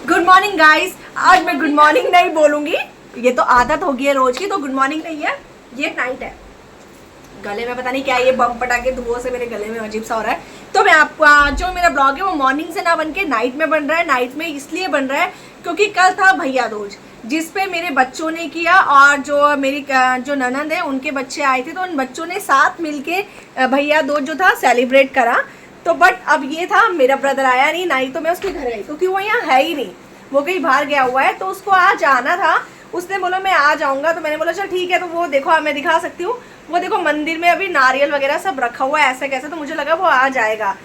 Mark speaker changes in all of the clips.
Speaker 1: Good morning guys. आज मैं good morning नहीं बोलूंगी, ये तो आदत हो गई है रोज की, तो गुड मॉर्निंग नहीं है, ये नाइट है। गले में पता नहीं क्या ये बम पटाके धुओं से मेरे गले में अजीब सा हो रहा है। तो मैं आपको जो मेरा ब्लॉग है वो मॉर्निंग से ना बन के नाइट में बन रहा है। नाइट में इसलिए बन रहा है क्योंकि कल था भैया दूज, जिसपे मेरे बच्चों ने किया और जो मेरी जो ननद है उनके बच्चे आए थे, तो उन बच्चों ने साथ मिलके भैया दूज जो था सेलिब्रेट करा। तो बट अब ये था मेरा ब्रदर आया नहीं तो मैं उसके घर गई क्योंकि वो यहाँ है ही नहीं, वो कहीं बाहर गया हुआ है। तो उसको आज आना था, उसने बोला मैं आ जाऊंगा। तो मैंने बोला चल ठीक है। तो वो देखो मैं दिखा सकती हूँ, वो देखो मंदिर में अभी नारियल वगैरह सब रखा हुआ है ऐसे कैसे, तो मुझे लगा वो आ जाएगा।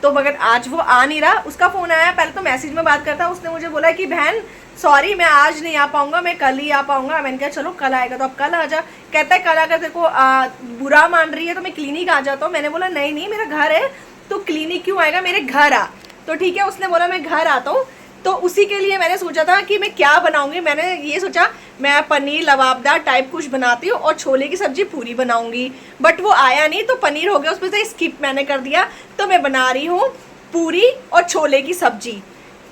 Speaker 1: तो मगर आज वो आ नहीं रहा। उसका फ़ोन आया, पहले तो मैसेज में बात करता, उसने मुझे बोला कि बहन सॉरी मैं आज नहीं आ पाऊंगा, मैं कल ही आ पाऊंगा। मैंने कहा चलो कल आएगा तो अब कल आ जा। कहता है कल अगर तेरे को बुरा मान रही है तो मैं क्लिनिक आ जाता हूँ। मैंने बोला नहीं मेरा घर है, तो क्लिनिक क्यों आएगा, मेरे घर आ। तो ठीक है, उसने बोला मैं घर आता हूँ। तो उसी के लिए मैंने सोचा था कि मैं क्या बनाऊंगी। मैंने ये सोचा मैं पनीर लबाबदार टाइप कुछ बनाती हूँ और छोले की सब्जी पूरी बनाऊंगी, बट वो आया नहीं तो पनीर हो गया, उसमें से स्किप मैंने कर दिया। तो मैं बना रही हूँ पूरी और छोले की सब्जी।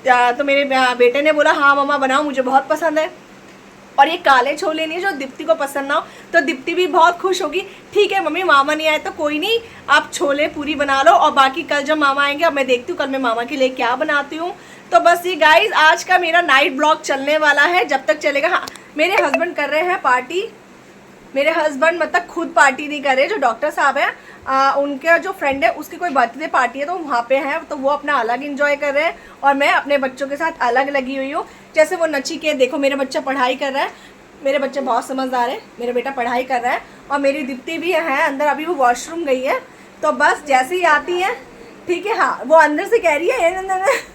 Speaker 1: तो मेरे बेटे ने बोला हाँ मम्मा बनाओ, मुझे बहुत पसंद है। और ये काले छोले नहीं जो दीप्ति को पसंद ना हो, तो दीप्ति भी बहुत खुश होगी। ठीक है मम्मी मामा नहीं आए तो कोई नहीं, आप छोले पूरी बना लो और बाकी कल जब मामा आएंगे अब मैं देखती हूँ कल मैं मामा के लिए क्या बनाती हूँ। तो बस ये गाइज आज का मेरा नाइट ब्लॉग चलने वाला है, जब तक चलेगा। हाँ मेरे हस्बैंड कर रहे हैं पार्टी। मेरे हस्बैंड मतलब खुद पार्टी नहीं कर रहे, जो डॉक्टर साहब हैं उनका जो फ्रेंड है उसकी कोई बर्थडे पार्टी है तो वहाँ पे हैं, तो वो अपना अलग एंजॉय कर रहे हैं और मैं अपने बच्चों के साथ अलग लगी हुई हूँ। जैसे वो नचिकेत देखो, मेरा बच्चा पढ़ाई कर रहा है, मेरे बच्चे बहुत समझदार है, मेरा बेटा पढ़ाई कर रहा है और मेरी दीप्ति भी है अंदर, अभी वो वॉशरूम गई है। तो बस जैसे ही आती है ठीक है, हाँ वो अंदर से कह रही है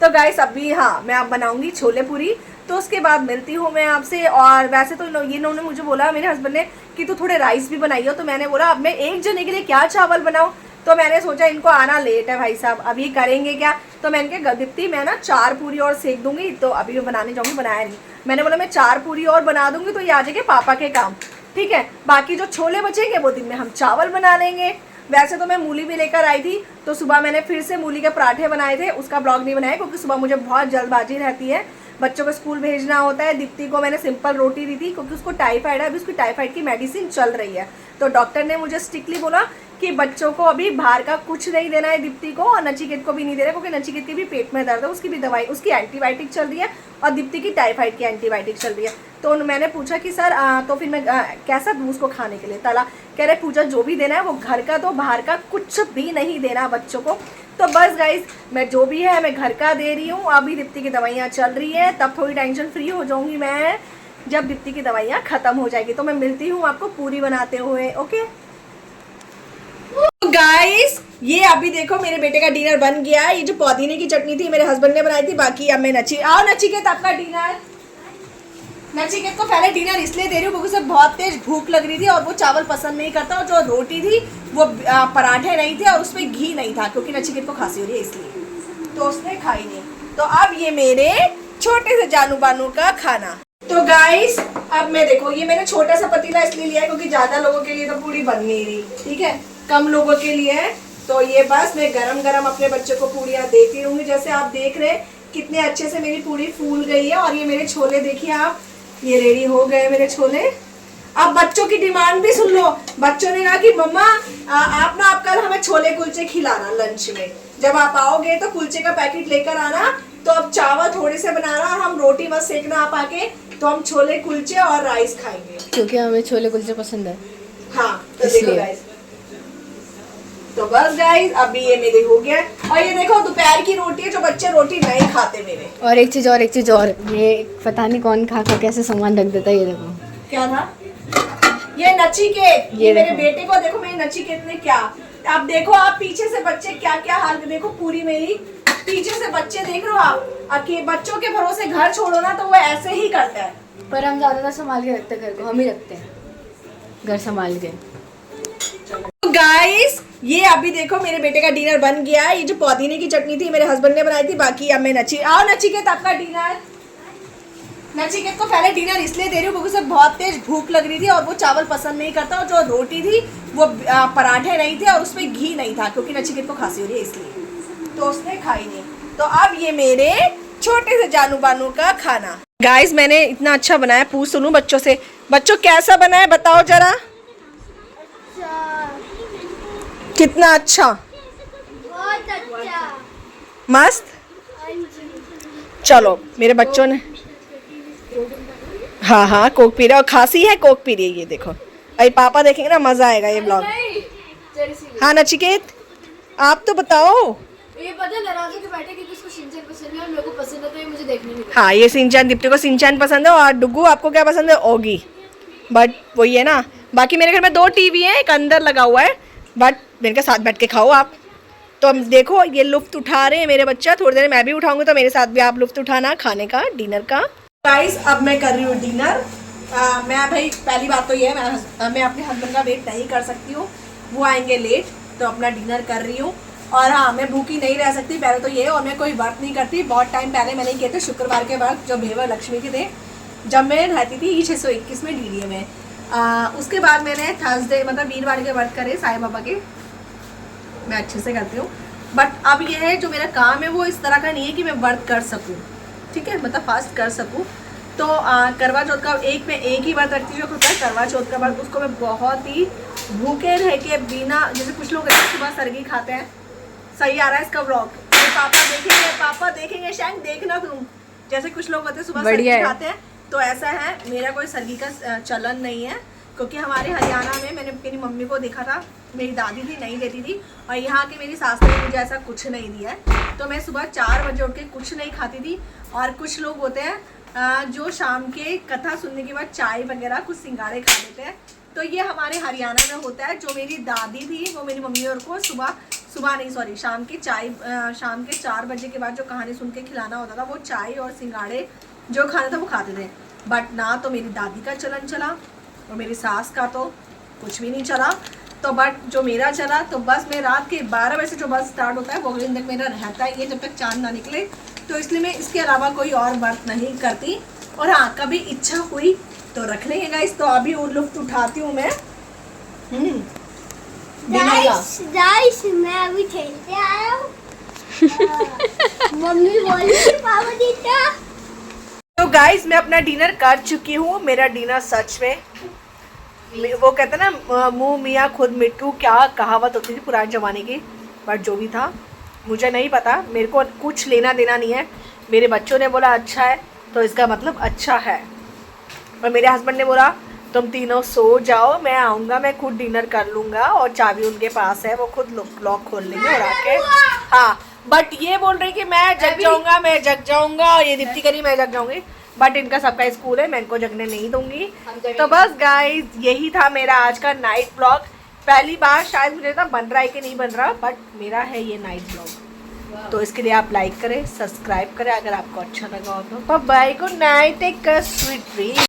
Speaker 1: तो गाइस अभी हाँ मैं अब बनाऊंगी छोले पूरी, तो उसके बाद मिलती हूँ मैं आपसे। और वैसे तो ये इन्होंने मुझे बोला मेरे हस्बैंड ने कि तू थोड़े राइस भी बनाइयो, तो मैंने बोला अब मैं एक जने के लिए क्या चावल बनाऊँ। तो मैंने सोचा इनको आना लेट है भाई साहब, अभी करेंगे क्या। तो मैंने कहा दीप्ति मैं ना 4 पूरी और सेक दूंगी, तो अभी मैं बनाने जाऊँगी, बनाया नहीं। मैंने बोला मैं 4 पूरी और बना दूंगी तो ये आ जाएंगे पापा के काम, ठीक है। बाकी जो छोले बचेंगे वो दिन में हम चावल बना लेंगे। वैसे तो मैं मूली भी लेकर आई थी, तो सुबह मैंने फिर से मूली के पराठे बनाए थे, उसका ब्लॉग नहीं बनाया क्योंकि सुबह मुझे बहुत जल्दबाजी रहती है, बच्चों को स्कूल भेजना होता है। दीप्ति को मैंने सिंपल रोटी दी थी क्योंकि उसको टाइफाइड है, अभी उसकी टाइफाइड की मेडिसिन चल रही है। तो डॉक्टर ने मुझे स्ट्रिक्टली बोला कि बच्चों को अभी बाहर का कुछ नहीं देना है, दीप्ति को और नचिकेत को भी नहीं देना, क्योंकि नचिकेत की भी पेट में दर्द है, उसकी भी दवाई, उसकी एंटीबायोटिक चल रही है और दीप्ति की टाइफाइड की एंटीबायोटिक चल रही है। तो मैंने पूछा कि सर तो फिर मैं कैसा दूँ उसको खाने के लिए, तला कह रहे पूछा जो भी देना है वो घर का दो, बाहर का कुछ भी नहीं देना बच्चों को। तो बस गाइज मैं जो भी है मैं घर का दे रही हूँ। अभी दीप्ति की दवाइयाँ चल रही है, तब थोड़ी टेंशन फ्री हो जाऊंगी मैं जब दीप्ति की दवाइयाँ खत्म हो जाएगी। तो मैं मिलती हूँ आपको पूरी बनाते हुए, ओके गाइस। ये अभी देखो मेरे बेटे का डिनर बन गया है। ये जो पुदीने की चटनी थी मेरे हस्बैंड ने बनाई थी, बाकी अब मैं नचिकेत आपका डिनर। नचिकेत को पहले डिनर इसलिए दे रही हूँ क्योंकि उसे बहुत तेज भूख लग रही थी और वो चावल पसंद नहीं करता, और जो रोटी थी वो पराठे नहीं थे और उसमें घी नहीं था क्योंकि नचिकेत को खांसी हो रही है इसलिए, तो उसने खाई नहीं। तो अब ये मेरे छोटे से जानू बानू का खाना। तो गाइस अब मैं देखो ये मैंने छोटा सा पतीला इसलिए लिया है क्योंकि ज्यादा लोगों के लिए तो पूरी बन नहीं रही, ठीक है, कम लोगों के लिए है। तो ये बस मैं गरम गरम अपने बच्चों को पूड़ियाँ देती रहूंगी। जैसे आप देख रहे हैं कितने अच्छे से मेरी पूरी फूल गई है। और ये मेरे छोले देखिए आप, ये रेडी हो गए मेरे छोले। अब बच्चों की डिमांड भी सुन लो। बच्चों ने कहा कि मम्मा आप ना आप कल हमें छोले कुलचे खिलाना लंच में, जब आप आओगे तो कुलचे का पैकेट लेकर आना। तो अब चावल थोड़े से बनाना और हम रोटी बस सेकना आप आके, तो हम छोले कुलचे और राइस खाएंगे
Speaker 2: क्योंकि हमें छोले कुलचे पसंद है।
Speaker 1: हाँ तो देखो गाइस, तो बस गाइस अभी ये मेरे हो गया। और ये देखो दोपहर की रोटी है, जो बच्चे रोटी नहीं खाते मेरे।
Speaker 2: और एक चीज और ये पता नहीं कौन खा कैसे सामान रख देता है। ये देखो
Speaker 1: क्या था, ये नचिकेत, ये मेरे
Speaker 2: देखो।
Speaker 1: बेटे को देखो मेरे नचिकेत ने क्या। अब देखो आप पीछे से बच्चे क्या क्या हाल, देखो पूरी मेरी पीछे से बच्चे देख रहे हो आप। बच्चों के भरोसे घर छोड़ो ना तो वो ऐसे ही करता है।
Speaker 2: पर हम ज्यादातर संभाल के रखते हैं घर को, हम ही रखते हैं घर संभाल के।
Speaker 1: गाइस ये अभी देखो मेरे बेटे का डिनर बन गया है। ये जो पुदीने की चटनी थी मेरे हस्बैंड ने बनाई थी, बाकी अब मैं नचिकेत आपका डिनर। नचिकेत को पहले डिनर इसलिए दे रही हूँ क्योंकि उसे बहुत तेज भूख लग रही थी और वो चावल पसंद नहीं करता, और जो रोटी थी वो पराठे नहीं थे और उसमें घी नहीं था क्योंकि नचिकेत को खांसी हो रही है इसलिए, तो उसने खाई नहीं। तो अब ये मेरे छोटे से जानू बानू का खाना। गाइस मैंने इतना अच्छा बनाया, पूछ सुनूं बच्चों से, बच्चों कैसा बना है बताओ जरा। कितना अच्छा,
Speaker 2: बहुत अच्छा,
Speaker 1: मस्त। चलो मेरे बच्चों ने, हाँ हाँ कोक पी रहे और खांसी है कोक पी रही है, ये देखो। अरे पापा देखेंगे ना मजा आएगा ये ब्लॉग। हाँ नचिकेत आप तो बताओ।
Speaker 2: ये पता है नाराज होके बैठे क्योंकि उसको शिनचैन पसंद है और मेरे को पसंद है, तो ये मुझे देखने नहीं।
Speaker 1: हाँ ये सिंचैन, दीप्ति को सिंचैन पसंद है और डुगू आपको क्या पसंद है, ओगी। बट वही है ना, बाकी मेरे घर में 2 टीवी है, एक अंदर लगा हुआ है, बट मेरे के साथ बैठ के खाओ आप। तो हम देखो ये लुफ्त उठा रहे हैं मेरे बच्चा, थोड़ी देर मैं भी उठाऊंगी तो मेरे साथ भी आप लुफ्त उठाना खाने का, डिनर का। गाइस अब मैं कर रही हूँ डिनर। मैं भाई पहली बात तो ये है, मैं अपने हस्बैंड का वेट नहीं कर सकती हूँ, वो आएंगे लेट, तो अपना डिनर कर रही हूँ। और हाँ मैं भूखी नहीं रह सकती, पहले तो ये, और मैं कोई व्रत नहीं करती। बहुत टाइम पहले मैंने किए थे शुक्रवार के व्रत, जो भेवर लक्ष्मी के थे, जब मैं रहती थी 621 में डीडीए में। उसके बाद मैंने थर्सडे मतलब वीरवार के व्रत करे साईं बाबा के, मैं अच्छे से करती हूँ। बट अब ये है जो मेरा काम है वो इस तरह का नहीं है कि मैं व्रत कर सकूँ, ठीक है, मतलब फास्ट कर सकूँ। तो करवा चौथ का एक ही व्रत रखती हूँ, जो होता है करवा चौथ का व्रत, उसको मैं बहुत ही भूखे रह के बिना, जैसे कुछ लोग सुबह सरगी खाते हैं। सही आ रहा है इसका व्लॉग, पापा देखेंगे शायद, देखना तुम। जैसे कुछ लोग होते हैं सुबह सरगी खाते हैं, तो ऐसा है, मेरा कोई सरगी का चलन नहीं है, क्योंकि हमारे हरियाणा में मैंने मेरी मम्मी को देखा था, मेरी दादी थी नहीं देती थी, और यहाँ की मेरी सास ने मुझे ऐसा कुछ नहीं दिया है। तो मैं सुबह 4 बजे उठ के कुछ नहीं खाती थी। और कुछ लोग होते हैं जो शाम के कथा सुनने के बाद चाय वगैरह कुछ सिंगाड़े खा लेते हैं, तो ये हमारे हरियाणा में होता है। जो मेरी दादी थी वो मेरी मम्मी और को शाम के 4 बजे के बाद जो कहानी सुन के खिलाना होता था, वो चाय और सिंगाड़े जो खाना था वो खाते थे। बट ना तो मेरी दादी का चलन चला और मेरी सास का तो कुछ भी नहीं चला। तो बट जो मेरा चला, तो बस मैं रात के 12 बजे से जो बस स्टार्ट होता है वो अगले दिन तक मेरा रहता है, ये जब तक चांद ना निकले। तो इसलिए मैं इसके अलावा कोई और व्रत नहीं करती। और हाँ कभी इच्छा हुई तो रख लेंगे गाइस। तो अभी वो लुफ्त उठाती हूँ मैं।
Speaker 2: गाइस मैं अभी खेलते आया हूँ। मम्मी बोली पापा दीदा।
Speaker 1: तो गाइस मैं अपना डिनर कर चुकी हूँ। मेरा डिनर सच में, वो कहते हैं ना मुँह मियाँ खुद मिट्टू, क्या कहावत होती थी पुराने ज़माने की। बट जो भी था मुझे नहीं पता, मेरे को कुछ लेना देना नहीं है। मेरे बच्चों ने बोला अच्छा है तो इसका मतलब अच्छा है, और मेरे हस्बैंड ने बोला तुम तीनों सो जाओ, मैं आऊँगा, मैं खुद डिनर कर लूँगा, और चाबी उनके पास है, वो खुद लॉक खोल लेंगे और आके। हाँ बट ये बोल रही कि मैं जग जाऊँगा, और ये दीप्ति करी मैं जग जाऊँगी। बट इनका सबका स्कूल है, मैं इनको जगने नहीं दूंगी। तो बस गाइस यही था मेरा आज का नाइट ब्लॉग। पहली बार शायद मुझे ना बन रहा है कि नहीं बन रहा, बट मेरा है ये नाइट ब्लॉग। तो इसके लिए आप लाइक करें, सब्सक्राइब करें अगर आपको अच्छा लगा हो तो। Bye, good night, take care, sweet dream.